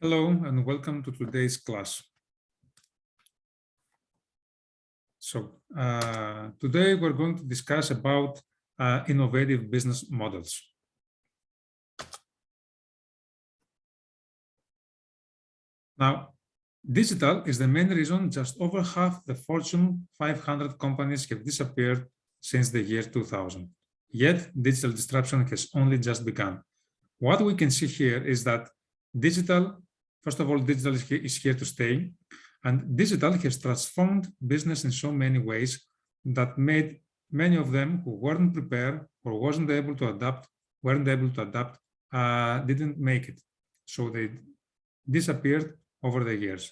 Hello and welcome to today's class. Today we're going to discuss about innovative business models. Now, digital is the main reason just over half the Fortune 500 companies have disappeared since the year 2000. Yet, digital disruption has only just begun. What we can see here is that digital, first of all, digital is here to stay. And digital has transformed business in so many ways that made many of them who weren't prepared or weren't able to adapt, didn't make it. So they disappeared over the years.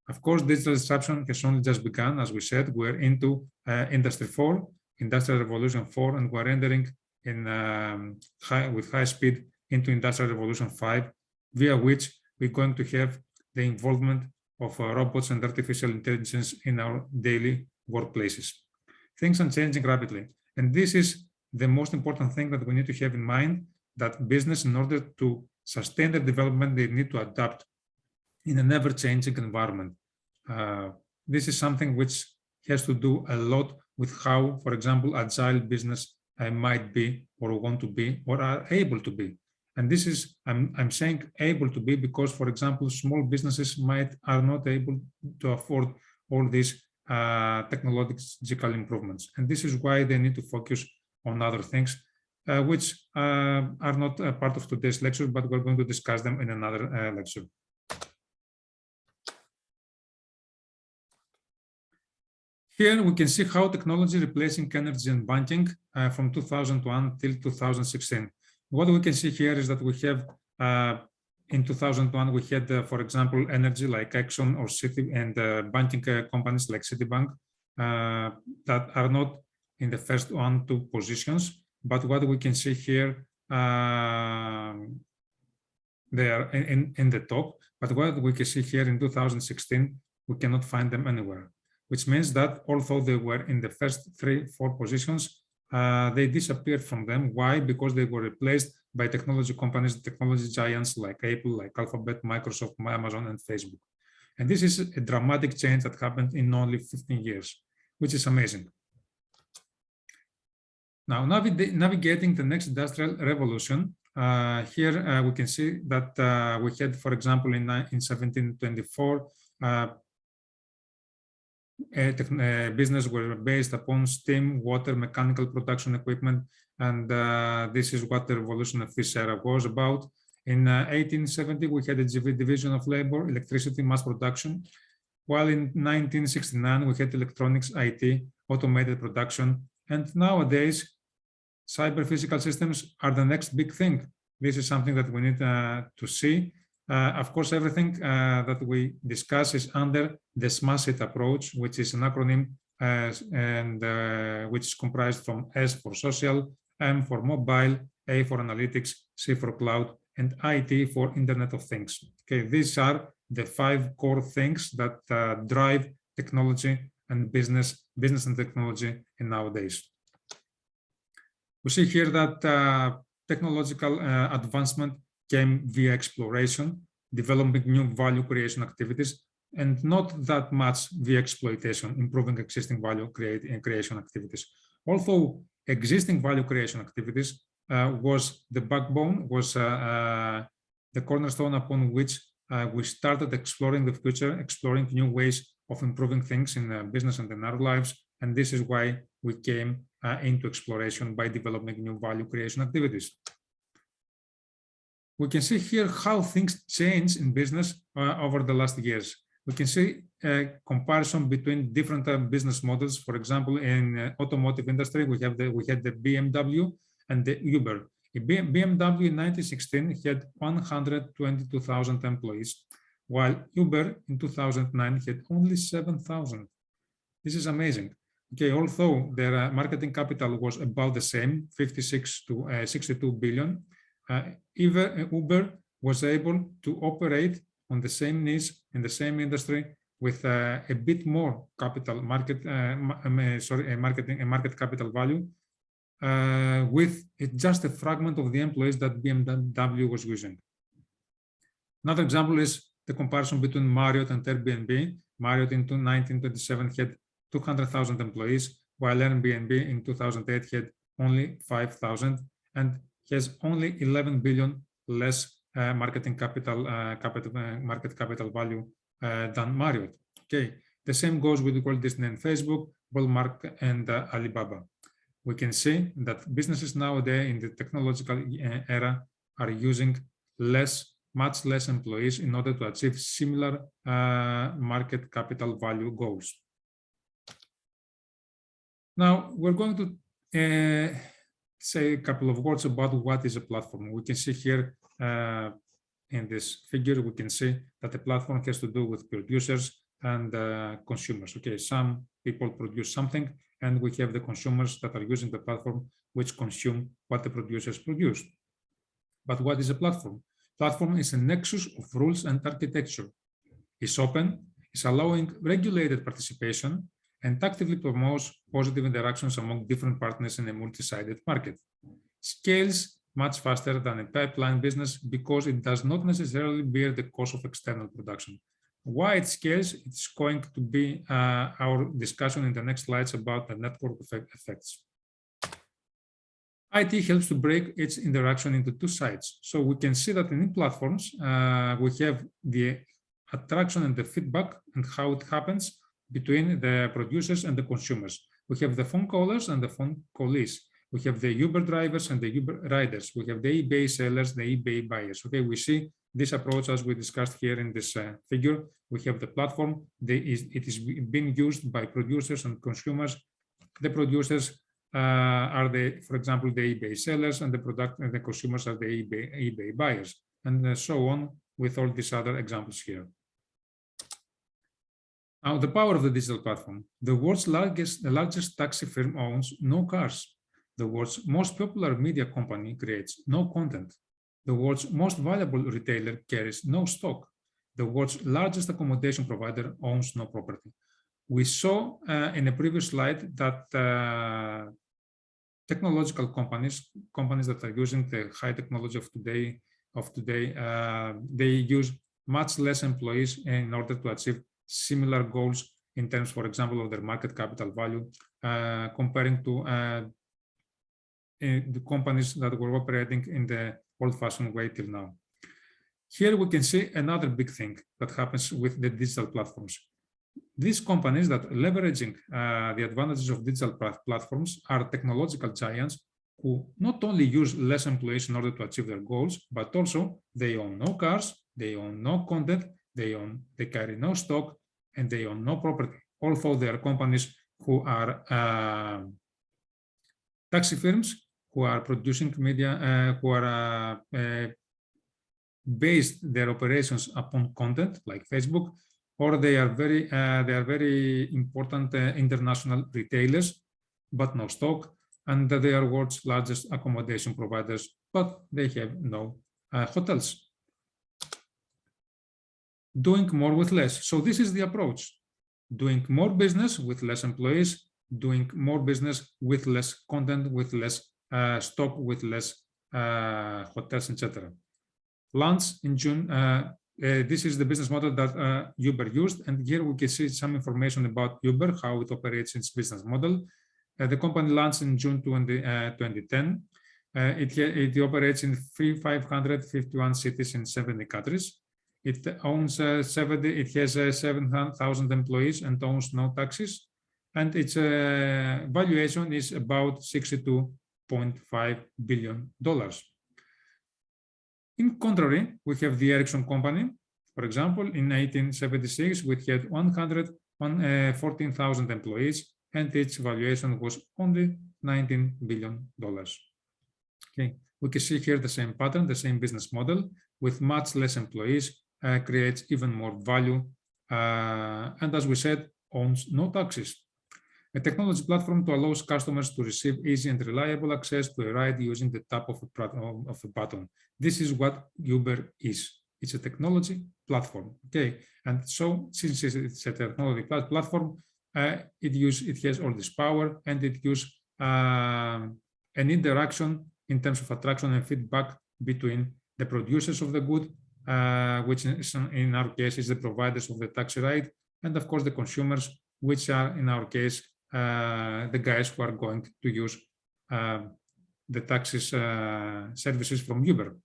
Of course, digital disruption has only just begun. As we said, we're into Industry 4, Industrial Revolution 4, and we're entering with high speed into Industrial Revolution 5, via which we're going to have the involvement of robots and artificial intelligence in our daily workplaces. Things are changing rapidly. And this is the most important thing that we need to have in mind, that business, in order to sustain their development, they need to adapt in an ever-changing environment. This is something which has to do a lot with how, for example, agile business might be or want to be or are able to be. And this is, I'm saying able to be because, for example, small businesses are not able to afford all these technological improvements. And this is why they need to focus on other things, which are not part of today's lecture, but we're going to discuss them in another lecture. Here we can see how technology replacing energy and banking from 2001 till 2016. What we can see here is that we have, in 2001, we had, for example, energy like Exxon or Citi and banking companies like Citibank that are not in the first 1-2 positions. But what we can see here, they are in the top. But what we can see here in 2016, we cannot find them anywhere, which means that although they were in the first 3-4 positions, they disappeared from them. Why? Because they were replaced by technology companies, technology giants like Apple, like Alphabet, Microsoft, Amazon, and Facebook. And this is a dramatic change that happened in only 15 years, which is amazing. Now, navigating the next industrial revolution, here we can see that we had, for example, in 1724, business were based upon steam, water, mechanical production equipment, and this is what the revolution of this era was about. In 1870, we had a division of labor, electricity, mass production, while in 1969, we had electronics, IT, automated production, and nowadays, cyber-physical systems are the next big thing. This is something that we need to see. Of course, everything that we discuss is under the SMASIT approach, which is an acronym which is comprised from S for social, M for mobile, A for analytics, C for cloud, and IT for Internet of Things. Okay, these are the 5 core things that drive technology and business and technology in nowadays. We see here that technological advancement came via exploration, developing new value creation activities, and not that much via exploitation, improving existing value creation activities. Although existing value creation activities was the backbone, was the cornerstone upon which we started exploring the future, exploring new ways of improving things in business and in our lives. And this is why we came into exploration by developing new value creation activities. We can see here how things change in business over the last years. We can see a comparison between different business models. For example, in automotive industry, we had the BMW and the Uber. BMW in 1916 had 122,000 employees, while Uber in 2009 had only 7,000. This is amazing. Okay, although their marketing capital was about the same, 56 to 62 billion, Uber was able to operate on the same niche in the same industry with a bit more capital market capital value, with just a fragment of the employees that BMW was using. Another example is the comparison between Marriott and Airbnb. Marriott in 1927 had 200,000 employees, while Airbnb in 2008 had only 5,000 and has only 11 billion less market capital value than Marriott. Okay, the same goes with Walt Disney and Facebook, Walmart and Alibaba. We can see that businesses nowadays in the technological era are using much less employees in order to achieve similar market capital value goals. Now, we're going to say a couple of words about what is a platform. We can see here in this figure, we can see that the platform has to do with producers and consumers. Okay, some people produce something, and we have the consumers that are using the platform, which consume what the producers produce. But what is a platform? Platform is a nexus of rules and architecture. It's open, it's allowing regulated participation, and actively promotes positive interactions among different partners in a multi-sided market. Scales much faster than a pipeline business because it does not necessarily bear the cost of external production. Why it scales, it's going to be our discussion in the next slides about the network effects. IT helps to break its interaction into two sides. So we can see that in platforms, we have the attraction and the feedback and how it happens between the producers and the consumers. We have the phone callers and the phone callees. We have the Uber drivers and the Uber riders. We have the eBay sellers, the eBay buyers. Okay, we see this approach as we discussed here in this figure. We have the platform. It is being used by producers and consumers. The producers are for example, the eBay sellers, and the consumers are the eBay buyers, and so on with all these other examples here. Now, the power of the digital platform. The world's largest taxi firm owns no cars. The world's most popular media company creates no content. The world's most valuable retailer carries no stock. The world's largest accommodation provider owns no property. We saw in a previous slide that technological companies that are using the high technology of today, they use much less employees in order to achieve similar goals in terms, for example, of their market capital value, comparing to the companies that were operating in the old-fashioned way till now. Here we can see another big thing that happens with the digital platforms. These companies that are leveraging the advantages of digital platforms are technological giants who not only use less employees in order to achieve their goals, but also they own no cars, they own no content, they carry no stock, and they own no property. Although they are companies who are taxi firms, who are producing media, who are based their operations upon content like Facebook, or they are very important international retailers, but no stock, and they are world's largest accommodation providers, but they have no hotels. Doing more with less. So this is the approach. Doing more business with less employees, doing more business with less content, with less stock, with less hotels, etc. Launch in June. This is the business model that Uber used, and here we can see some information about Uber, how it operates its business model. The company launched in June 2010. It operates in 551 cities in 70 countries. It owns it has 7,000 employees and owns no taxes, and its valuation is about $62.5 billion. In contrary, we have the Ericsson company. For example, in 1876, we had 114,000 employees, and its valuation was only $19 billion. Okay, we can see here the same pattern, the same business model, with much less employees, creates even more value, and as we said, owns no taxes. A technology platform to allows customers to receive easy and reliable access to a ride using the tap of a button. This is what Uber is. It's a technology platform. Okay, and so since it's a technology platform, it has all this power, and it uses an interaction in terms of attraction and feedback between the producers of the good which in our case is the providers of the taxi ride, and of course the consumers, which are in our case the guys who are going to use the taxis services from Uber.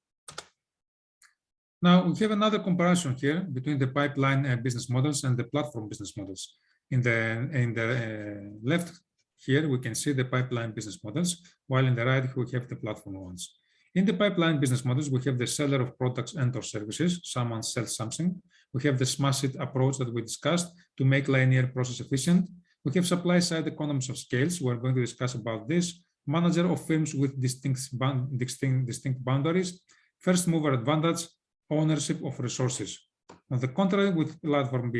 Now we have another comparison here between the pipeline business models and the platform business models. In the left here we can see the pipeline business models, while in the right we have the platform ones. In the pipeline business models, we have the seller of products and or services. Someone sells something. We have the smash it approach that we discussed to make linear process efficient. We have supply side economies of scales. We're going to discuss about this. Manager of firms with distinct boundaries. First mover advantage, ownership of resources. On the contrary, with platform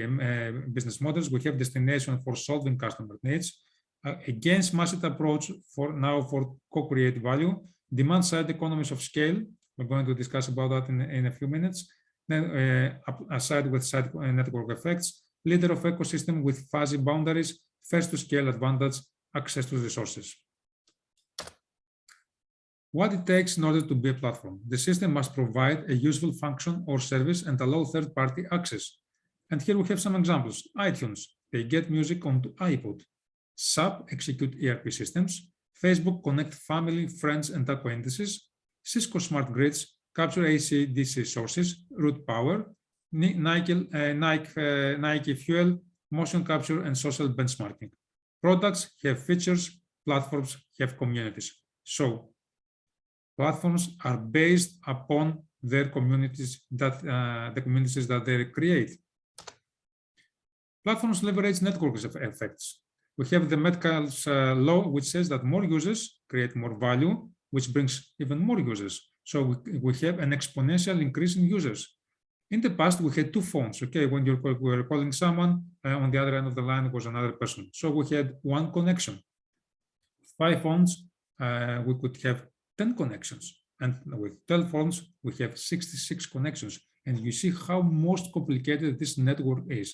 business models, we have destination for solving customer needs. Again, smash it approach for co-create value. Demand side economies of scale. We're going to discuss about that in a few minutes. Then aside with side network effects, leader of ecosystem with fuzzy boundaries, first to scale advantage, access to resources. What it takes in order to be a platform. The system must provide a useful function or service and allow third-party access. And here we have some examples. iTunes, they get music onto iPod. SAP execute ERP systems. Facebook connect family, friends, and acquaintances. Cisco smart grids capture AC/DC sources, route power. Nike fuel, motion capture, and social benchmarking. Products have features, platforms have communities. So platforms are based upon their communities that the communities that they create. Platforms leverage network effects. We have the Metcalfe's law, which says that more users create more value, which brings even more users. So we have an exponential increase in users. In the past, we had two phones. Okay, when you were calling someone, on the other end of the line was another person. So we had one connection. 5 phones, we could have 10 connections. And with 12 phones, we have 66 connections. And you see how most complicated this network is.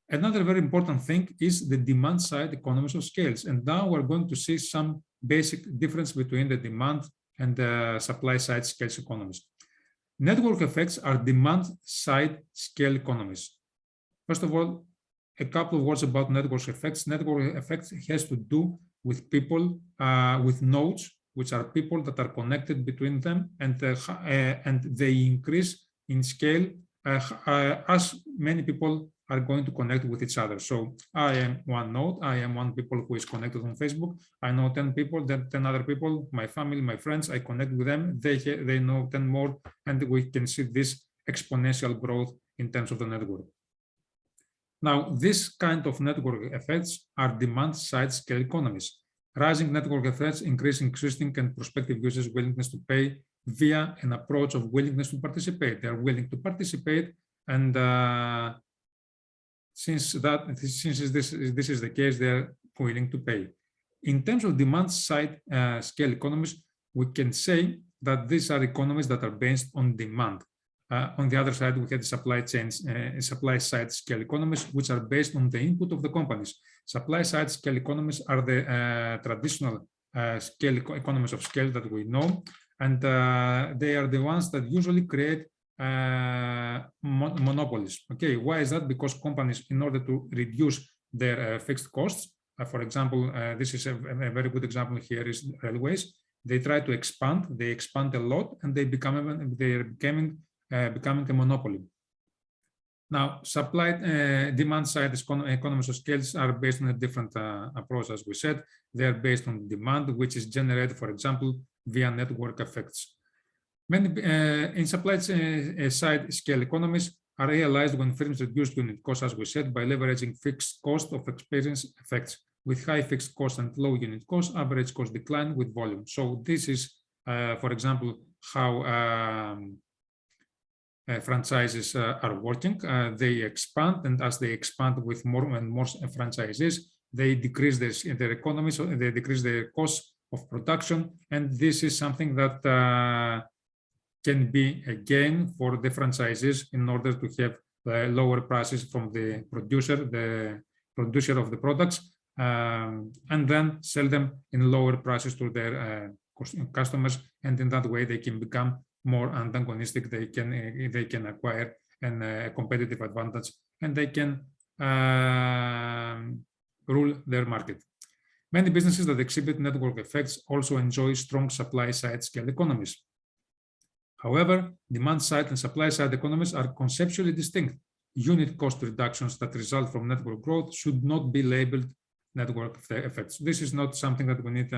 Another very important thing is the demand side economies of scales. And now we're going to see some basic difference between the demand and the supply side scales economies. Network effects are demand side scale economies. First of all, a couple of words about network effects. Network effects has to do with people, with nodes, which are people that are connected between them, and they increase in scale as many people are going to connect with each other. So I am one node, I am one people who is connected on Facebook. I know 10 people, then 10 other people, my family, my friends, I connect with them, they know 10 more, and we can see this exponential growth in terms of the network. Now, this kind of network effects are demand side scale economies. Rising network effects increase existing and prospective users' willingness to pay via an approach of willingness to participate. They are willing to participate, and since this is the case, they are willing to pay. In terms of demand side scale economies, we can say that these are economies that are based on demand. On the other side, we have the supply side scale economies, which are based on the input of the companies. Supply side scale economies are the traditional economies of scale that we know, and they are the ones that usually create monopolies. Okay, why is that? Because companies, in order to reduce their fixed costs, for example, this is a very good example here is railways. They try to expand, they expand a lot, and they are becoming a monopoly. Now, demand side economies of scales are based on a different approach, as we said. They are based on demand, which is generated, for example, via network effects. Many in supply side scale economies are realized when firms reduce unit costs, as we said, by leveraging fixed cost of experience effects. With high fixed cost and low unit cost, average cost decline with volume. So this is, for example, how franchises are working. They expand, and as they expand with more and more franchises, they decrease their economies, so they decrease their cost of production, and this is something that can be a gain for the franchises in order to have lower prices from the producer of the products, and then sell them in lower prices to their customers, and in that way they can become more antagonistic, they can acquire a competitive advantage, and they can rule their market. Many businesses that exhibit network effects also enjoy strong supply-side scale economies. However, demand-side and supply-side economies are conceptually distinct. Unit cost reductions that result from network growth should not be labeled network effects. This is not something that we need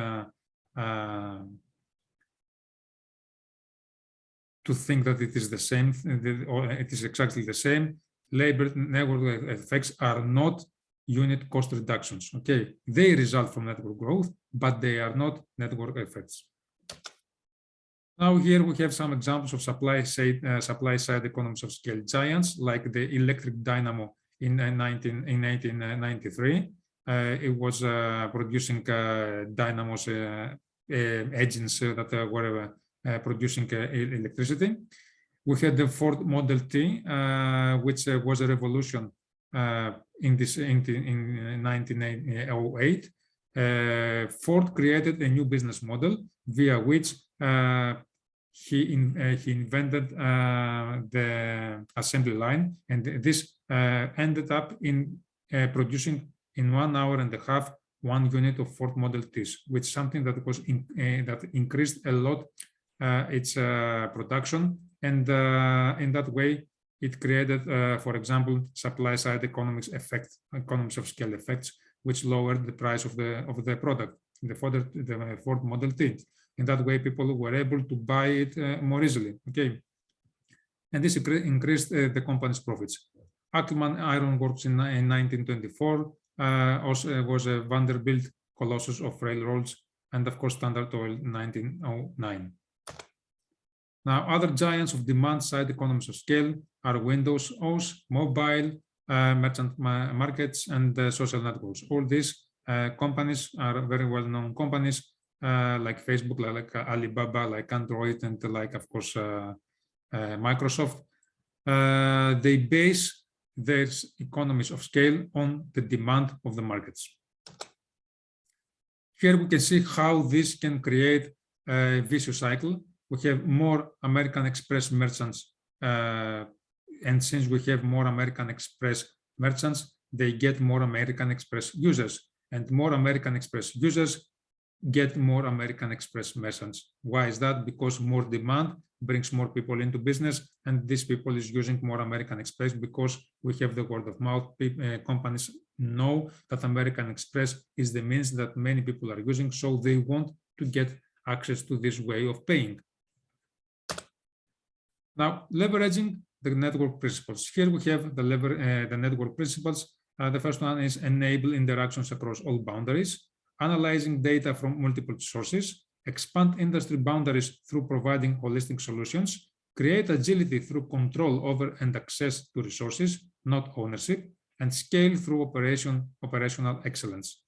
to think that it is the same, or it is exactly the same. Labeled network effects are not unit cost reductions. Okay, they result from network growth, but they are not network effects. Now here we have some examples of supply-side economies of scale giants, like the electric dynamo in 1893. It was producing dynamos, engines that were producing electricity. We had the Ford Model T, which was a revolution in 1908. Ford created a new business model via which he invented the assembly line, and this ended up in producing in 1 hour and a half 1 unit of Ford Model Ts, which is something that was that increased a lot its production, and in that way it created, for example, supply-side economies of scale effects, which lowered the price of the product, the Ford Model T. In that way, people were able to buy it more easily. Okay, and this increased the company's profits. Ackerman Iron Works in 1924 also was a Vanderbilt Colossus of railroads, and of course Standard Oil in 1909. Now, other giants of demand-side economies of scale are Windows OS, mobile, merchant markets, and social networks. All these companies are very well-known companies, like Facebook, like Alibaba, like Android, and like, of course, Microsoft. They base their economies of scale on the demand of the markets. Here we can see how this can create a vicious cycle. We have more American Express merchants, and since we have more American Express merchants, they get more American Express users, and more American Express users get more American Express merchants. Why is that? Because more demand brings more people into business, and these people is using more American Express because we have the word of mouth. Companies know that American Express is the means that many people are using, so they want to get access to this way of paying. Now, leveraging the network principles. Here we have the network principles. The first one is enable interactions across all boundaries, analyzing data from multiple sources, expand industry boundaries through providing holistic solutions, create agility through control over and access to resources, not ownership, and scale through operational excellence.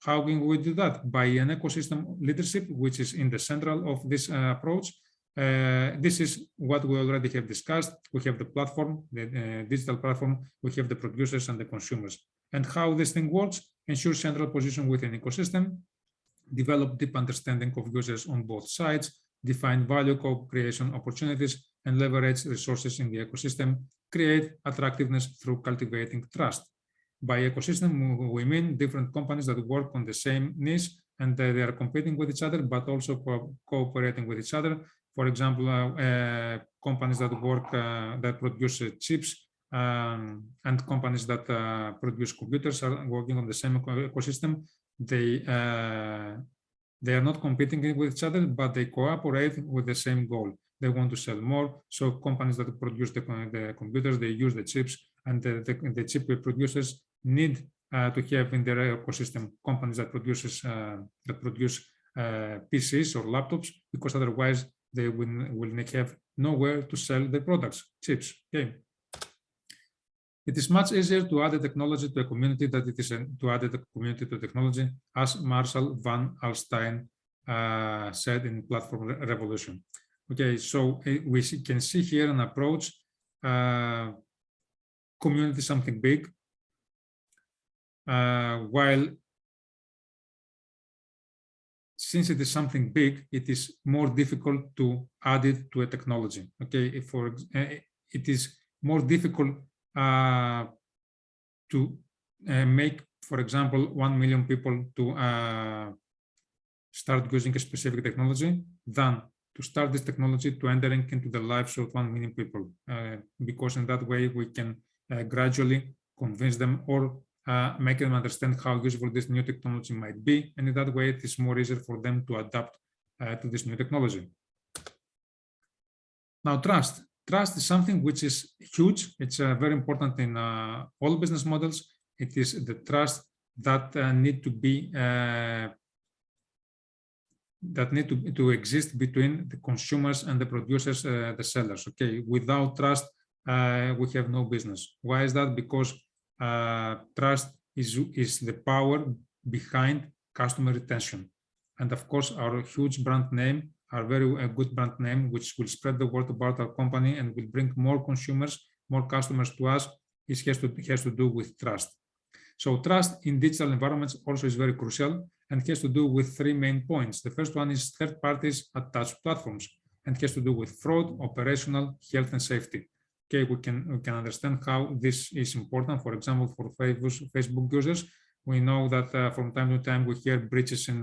How can we do that? By an ecosystem leadership, which is in the central of this approach. This is what we already have discussed. We have the platform, the digital platform, we have the producers and the consumers. And how this thing works: ensure central position within ecosystem, develop deep understanding of users on both sides, define value co-creation opportunities, and leverage resources in the ecosystem, create attractiveness through cultivating trust. By ecosystem, we mean different companies that work on the same niche, and they are competing with each other, but also cooperating with each other. For example, companies that work, that produce chips, and companies that produce computers are working on the same ecosystem. They are not competing with each other, but they cooperate with the same goal. They want to sell more. So companies that produce the computers, they use the chips, and the chip producers need to have in their ecosystem companies that produce PCs or laptops, because otherwise they will have nowhere to sell their products, chips. Okay. It is much easier to add a technology to a community than it is to add a community to technology, as Marshall van Alstyne said in Platform Revolution. Okay, so we can see here an approach, community something big, while since it is something big, it is more difficult to add it to a technology. Okay, it is more difficult to make, for example, 1 million people to start using a specific technology than to start this technology to entering into the lives of 1 million people, because in that way we can gradually convince them or make them understand how useful this new technology might be, and in that way it is more easier for them to adapt to this new technology. Now, trust. Trust is something which is huge. It's very important in all business models. It is the trust that need to be to exist between the consumers and the producers, the sellers. Okay, without trust, we have no business. Why is that? Because trust is the power behind customer retention, and of course, our huge brand name, our very good brand name, which will spread the word about our company and will bring more consumers, more customers to us. It has to do with trust. So trust in digital environments also is very crucial and has to do with 3 main points. The first one is third parties attached platforms and has to do with fraud, operational, health, and safety. Okay, we can understand how this is important. For example, for Facebook users, we know that from time to time we hear breaches in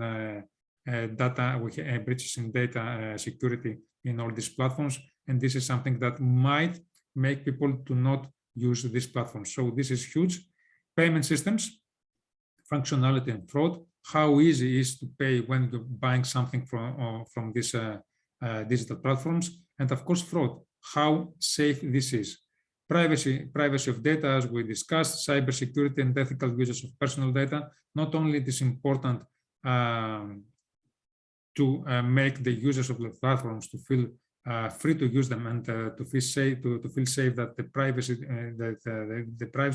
data security in all these platforms, and this is something that might make people to not use these platforms. So this is huge. Payment systems, functionality, and fraud. How easy it is to pay when you're buying something from these digital platforms, and of course fraud. How safe this is. Privacy of data, as we discussed, cybersecurity and ethical usage of personal data. Not only it is important to make the users of the platforms to feel free to use them and to feel safe, that the privacy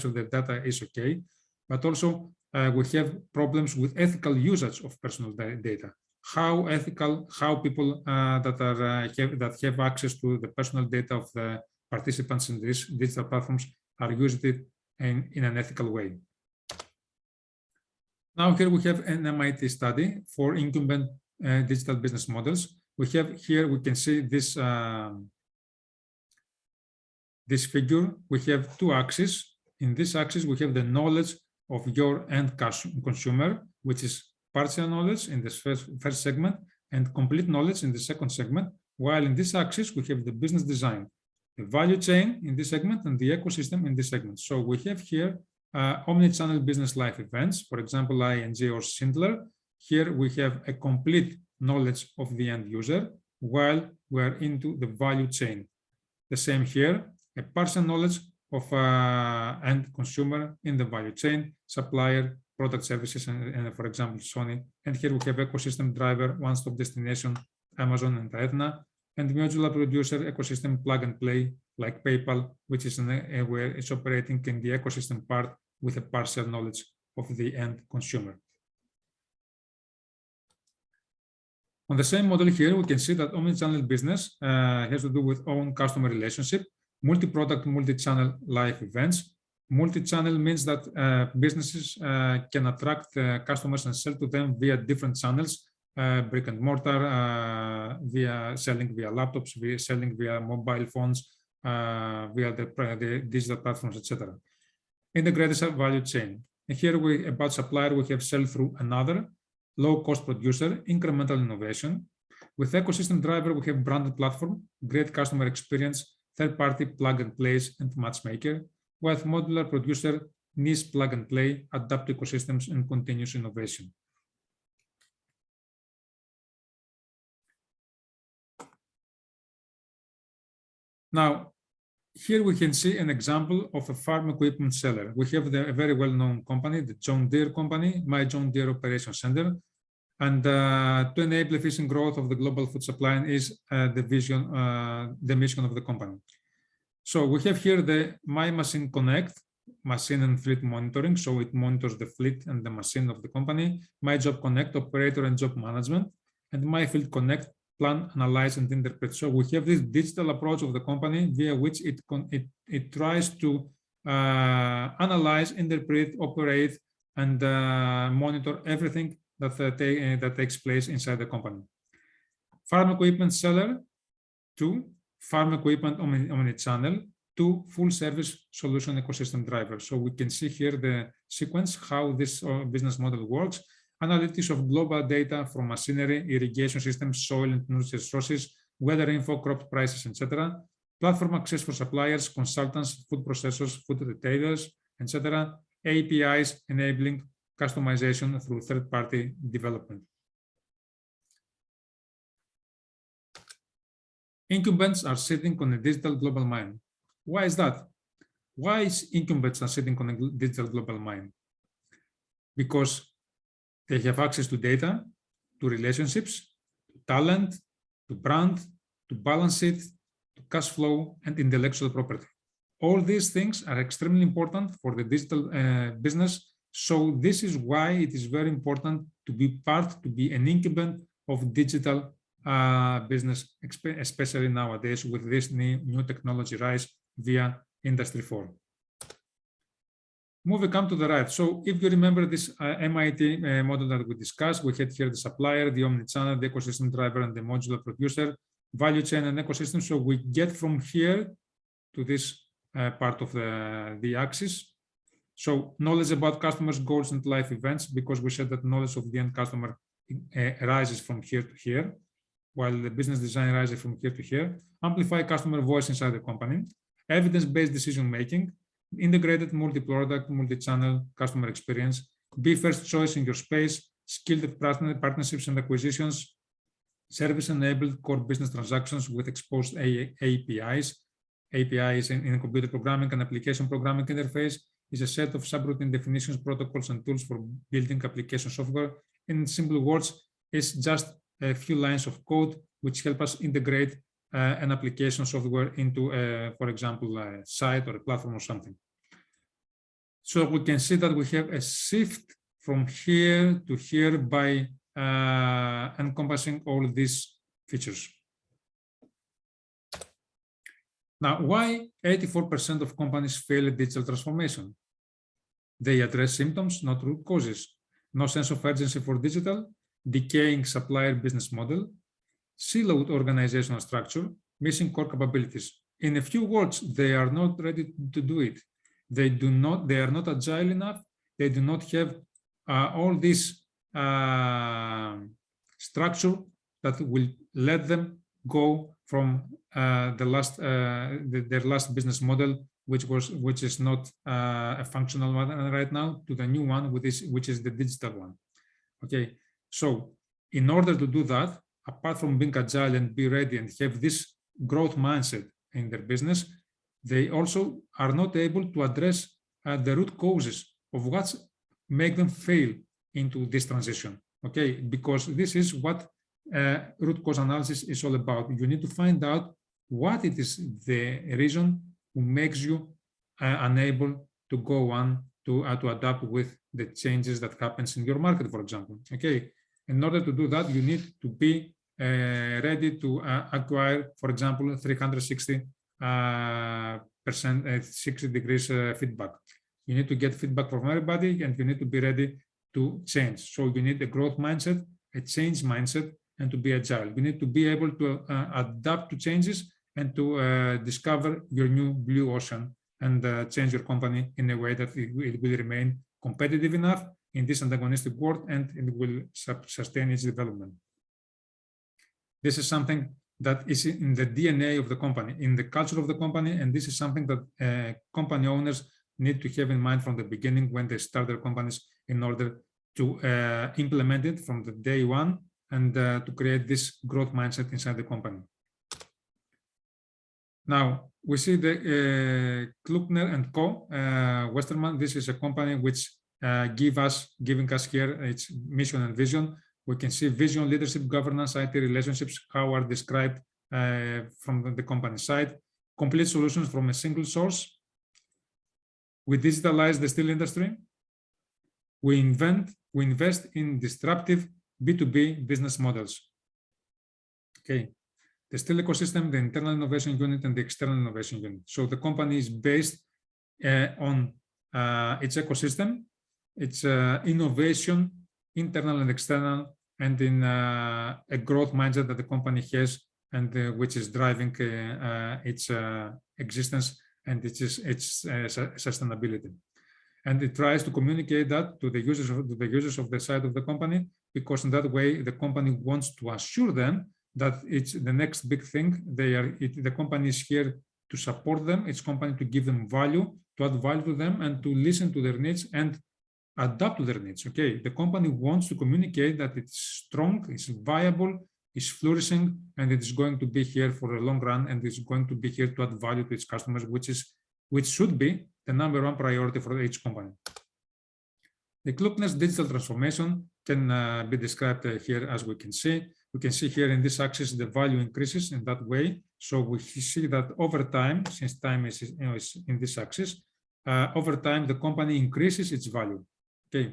of their data is okay, but also we have problems with ethical usage of personal data. How ethical, how people that have access to the personal data of the participants in these digital platforms are using it in an ethical way. Now here we have an MIT study for incumbent digital business models. We have here, we can see this this figure. We have 2 axes. In this axis, we have the knowledge of your end consumer, which is partial knowledge in this first segment and complete knowledge in the second segment, while in this axis we have the business design, the value chain in this segment, and the ecosystem in this segment. So we have here omni-channel business life events, for example, ING or Schindler. Here we have a complete knowledge of the end user, while we are into the value chain. The same here, a partial knowledge of end consumer in the value chain, supplier, product services, and for example, Sony. And here we have ecosystem driver, one-stop destination, Amazon and Aetna, and modular producer ecosystem plug and play, like PayPal, which is where it's operating in the ecosystem part with a partial knowledge of the end consumer. On the same model here, we can see that omnichannel business has to do with own customer relationship, multi-product, multi-channel live events. Multi-channel means that businesses can attract customers and sell to them via different channels, brick and mortar, via selling via laptops, via selling via mobile phones, via the digital platforms, etc. Integrated value chain. And here about supplier, we have sell through another low-cost producer, incremental innovation. With ecosystem driver, we have branded platform, great customer experience, third-party plug and plays, and matchmaker. With modular producer, niche plug and play, adapt ecosystems, and continuous innovation. Now, here we can see an example of a farm equipment seller. We have a very well-known company, the John Deere company, My John Deere Operation Center. And to enable efficient growth of the global food supply is the mission of the company. So we have here the My Machine Connect, machine and fleet monitoring. So it monitors the fleet and the machine of the company. My Job Connect, operator and job management. And My Field Connect, plan, analyze, and interpret. So we have this digital approach of the company via which it tries to analyze, interpret, operate, and monitor everything that takes place inside the company. Farm equipment seller to farm equipment omni-channel to full service solution ecosystem driver. So we can see here the sequence, how this business model works. Analytics of global data from machinery, irrigation systems, soil and nutrient sources, weather info, crop prices, etc. Platform access for suppliers, consultants, food processors, food retailers, etc. APIs enabling customization through third-party development. Incumbents are sitting on a digital global mine. Why is that? Why is incumbents are sitting on a digital global mine? Because they have access to data, to relationships, to talent, to brand, to balance sheet, to cash flow, and intellectual property. All these things are extremely important for the digital business. So this is why it is very important to be an incumbent of digital business, especially nowadays with this new technology rise via Industry 4. Moving on to the right. So if you remember this MIT model that we discussed, we had here the supplier, the omnichannel, the ecosystem driver, and the modular producer, value chain and ecosystem. So we get from here to this part of the axis. So knowledge about customers' goals and life events, because we said that knowledge of the end customer rises from here to here, while the business design rises from here to here. Amplify customer voice inside the company. Evidence-based decision-making. Integrated multi-product, multi-channel customer experience. Be first choice in your space. Skilled partnerships and acquisitions. Service-enabled core business transactions with exposed APIs. APIs in computer programming and application programming interface is a set of subroutine definitions, protocols, and tools for building application software. In simple words, it's just a few lines of code which help us integrate an application software into, for example, a site or a platform or something. So we can see that we have a shift from here to here by encompassing all these features. Now, why 84% of companies fail at digital transformation? They address symptoms, not root causes. No sense of urgency for digital, decaying supplier business model, siloed organizational structure, missing core capabilities. In a few words, they are not ready to do it. They are not agile enough. They do not have all this structure that will let them go from their last business model, which is not a functional one right now, to the new one, which is the digital one. Okay, so in order to do that, apart from being agile and be ready and have this growth mindset in their business, they also are not able to address the root causes of what make them fail into this transition. Okay, because this is what root cause analysis is all about. You need to find out what it is the reason who makes you unable to go on to adapt with the changes that happens in your market, for example. Okay, in order to do that, you need to be ready to acquire, for example, 360 60 degrees feedback. You need to get feedback from everybody, and you need to be ready to change. So you need a growth mindset, a change mindset, and to be agile. You need to be able to adapt to changes and to discover your new blue ocean and change your company in a way that it will remain competitive enough in this antagonistic world, and it will sustain its development. This is something that is in the DNA of the company, in the culture of the company, and this is something that company owners need to have in mind from the beginning when they start their companies, in order to implement it from the day one and to create this growth mindset inside the company. Now, we see the Klukner and Co. Westerman. This is a company which giving us here its mission and vision. We can see vision, leadership, governance, IT relationships, how are described from the company side. Complete solutions from a single source. We digitalize the steel industry. We invest in disruptive B2B business models. Okay, the steel ecosystem, the internal innovation unit, and the external innovation unit. So the company is based on its ecosystem, its innovation internal and external, and in a growth mindset that the company has, and which is driving its existence and its sustainability. And it tries to communicate that to the users of the side of the company, because in that way the company wants to assure them that it's the next big thing. The company is here to support them. It's company to give them value, to add value to them, and to listen to their needs and adapt to their needs. Okay, the company wants to communicate that it's strong, it's viable, it's flourishing, and it is going to be here for a long run, and it's going to be here to add value to its customers, which should be the #1 priority for each company. The Klookner's digital transformation can be described here as we can see. We can see here in this axis the value increases in that way. So we see that over time, since time is in this axis, over time the company increases its value. Okay,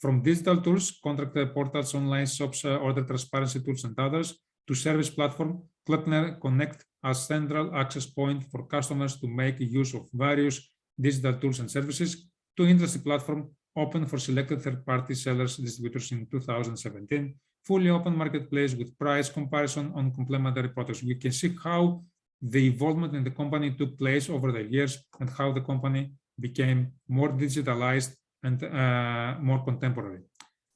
from digital tools, contract portals, online shops, order transparency tools, and others, to service platform, Klookner Connect as central access point for customers to make use of various digital tools and services, to industry platform open for selected third-party sellers, distributors in 2017, fully open marketplace with price comparison on complementary products. We can see how the involvement in the company took place over the years and how the company became more digitalized and more contemporary.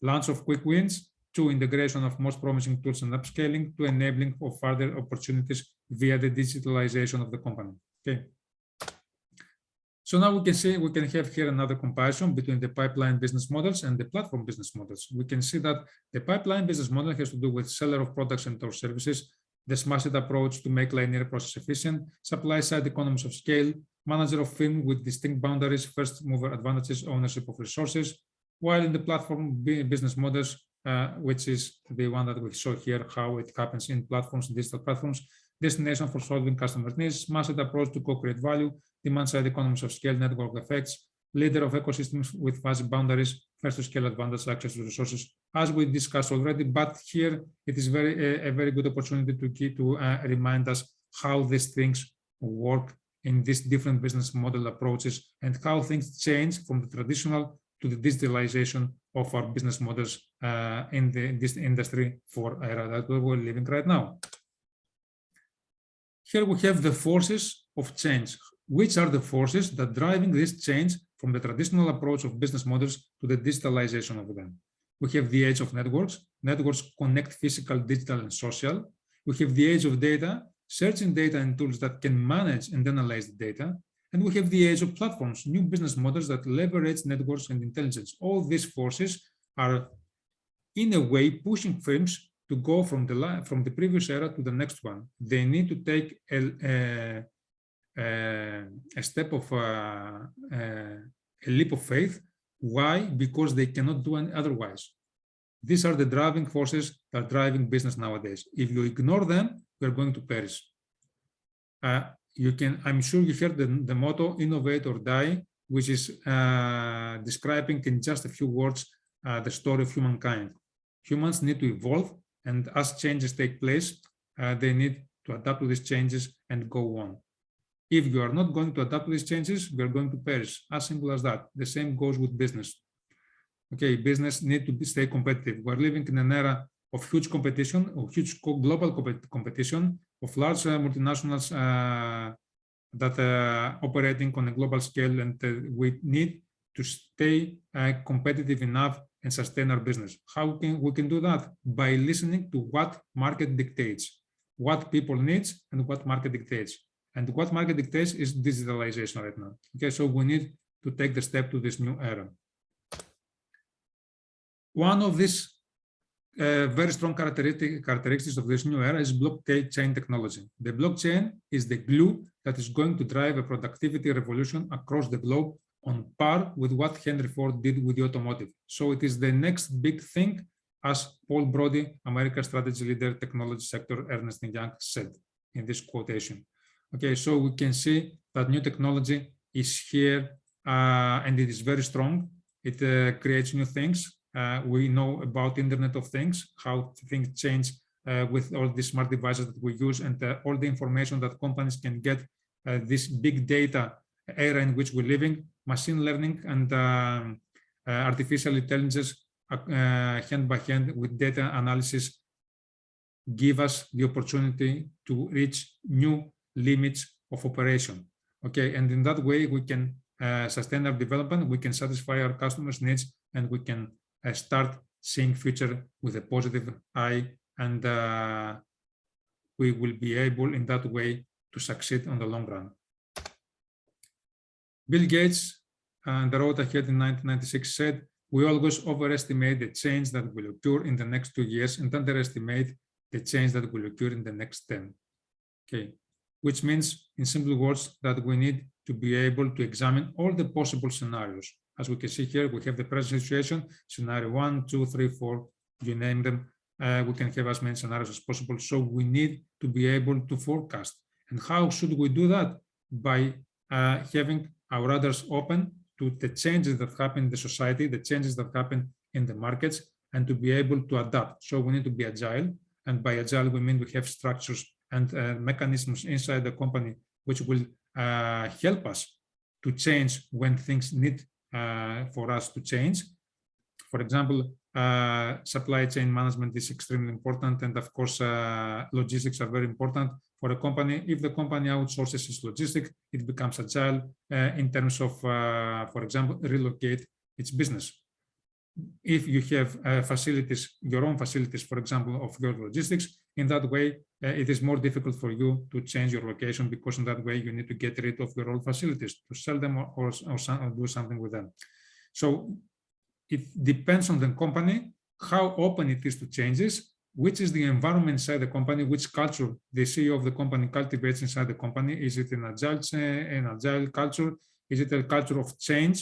Launch of quick wins, to integration of most promising tools and upscaling, to enabling of further opportunities via the digitalization of the company. Okay. So now we can have here another comparison between the pipeline business models and the platform business models. We can see that the pipeline business model has to do with seller of products and or services, the smashed approach to make linear process efficient, supply side economies of scale, manager of firm with distinct boundaries, first mover advantages, ownership of resources, while in the platform business models, which is the one that we saw here, how it happens in platforms, digital platforms, destination for solving customer needs, massive approach to co-create value, demand-side economies of scale, network effects, leader of ecosystems with fuzzy boundaries, first-to-scale advantage, access to resources, as we discussed already. But here it is a very good opportunity to remind us how these things work in these different business model approaches and how things change from the traditional to the digitalization of our business models in this industry for era that we're living right now. Here we have the forces of change. Which are the forces that are driving this change from the traditional approach of business models to the digitalization of them? We have the age of networks. Networks connect physical, digital, and social. We have the age of data, searching data and tools that can manage and analyze the data. And we have the age of platforms, new business models that leverage networks and intelligence. All these forces are, in a way, pushing firms to go from the previous era to the next one. They need to take a step of a leap of faith. Why? Because they cannot do any otherwise. These are the driving forces that are driving business nowadays. If you ignore them, you're going to perish. I'm sure you heard the motto, innovate or die, which is describing in just a few words the story of humankind. Humans need to evolve, and as changes take place, they need to adapt to these changes and go on. If you are not going to adapt to these changes, we are going to perish. As simple as that. The same goes with business. Okay, business need to stay competitive. We're living in an era of huge competition, of huge global competition, of large multinationals that are operating on a global scale, and we need to stay competitive enough and sustain our business. How can we do that? By listening to what market dictates, what people need, and what market dictates. And what market dictates is digitalization right now. Okay, so we need to take the step to this new era. One of these very strong characteristics of this new era is blockchain technology. The blockchain is the glue that is going to drive a productivity revolution across the globe on par with what Henry Ford did with the automotive. So it is the next big thing, as Paul Brody, America's strategy leader, technology sector, Ernst & Young said in this quotation. Okay, so we can see that new technology is here and it is very strong. It creates new things. We know about Internet of Things, how things change with all these smart devices that we use, and all the information that companies can get this big data era in which we're living. Machine learning and artificial intelligence hand by hand with data analysis, give us the opportunity to reach new limits of operation. Okay, and in that way we can sustain our development, we can satisfy our customers' needs, and we can start seeing future with a positive eye, and we will be able in that way to succeed on the long run. Bill Gates, on the road ahead in 1996, said, "We always overestimate the change that will occur in the next 2 years and underestimate the change that will occur in the next 10. Okay, which means, in simple words, that we need to be able to examine all the possible scenarios. As we can see here, we have the present situation, scenario 1, 2, 3, 4, you name them. We can have as many scenarios as possible. So we need to be able to forecast. And how should we do that? By having our radars open to the changes that happen in the society, the changes that happen in the markets, and to be able to adapt. So we need to be agile. And by agile, we mean we have structures and mechanisms inside the company which will help us to change when things need for us to change. For example, supply chain management is extremely important, and of course, logistics are very important for a company. If the company outsources its logistics, it becomes agile in terms of, for example, relocate its business. If you have facilities, your own facilities, for example, of your logistics, in that way, it is more difficult for you to change your location, because in that way, you need to get rid of your old facilities to sell them or do something with them. So it depends on the company, how open it is to changes, which is the environment inside the company, which culture the CEO of the company cultivates inside the company. Is it an agile culture? Is it a culture of change,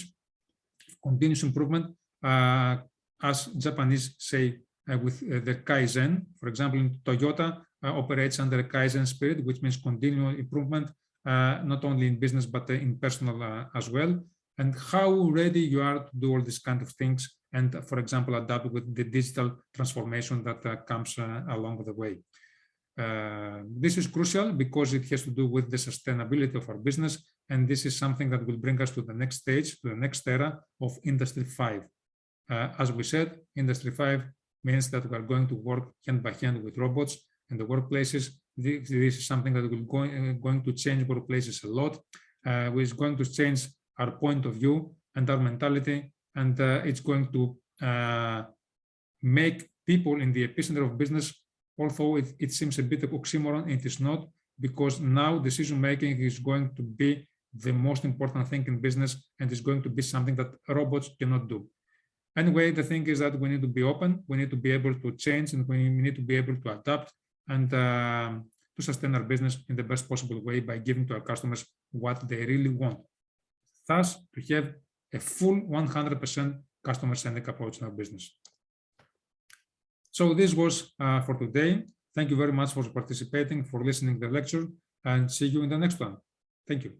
continuous improvement? As Japanese say, with the Kaizen, for example, in Toyota operates under a Kaizen spirit, which means continual improvement, not only in business, but in personal as well. And how ready you are to do all these kind of things, and, for example, adapt with the digital transformation that comes along the way. This is crucial because it has to do with the sustainability of our business, and this is something that will bring us to the next stage, to the next era of Industry 5. As we said, Industry 5 means that we are going to work hand by hand with robots in the workplaces. This is something that will going to change workplaces a lot. It's going to change our point of view and our mentality, and it's going to make people in the epicenter of business. Although it seems a bit of oxymoron, it is not, because now decision-making is going to be the most important thing in business, and is going to be something that robots cannot do. Anyway, the thing is that we need to be open, we need to be able to change, and we need to be able to adapt and to sustain our business in the best possible way by giving to our customers what they really want. Thus, to have a full 100% customer-centric approach in our business. So this was for today. Thank you very much for participating, for listening to the lecture, and see you in the next one. Thank you.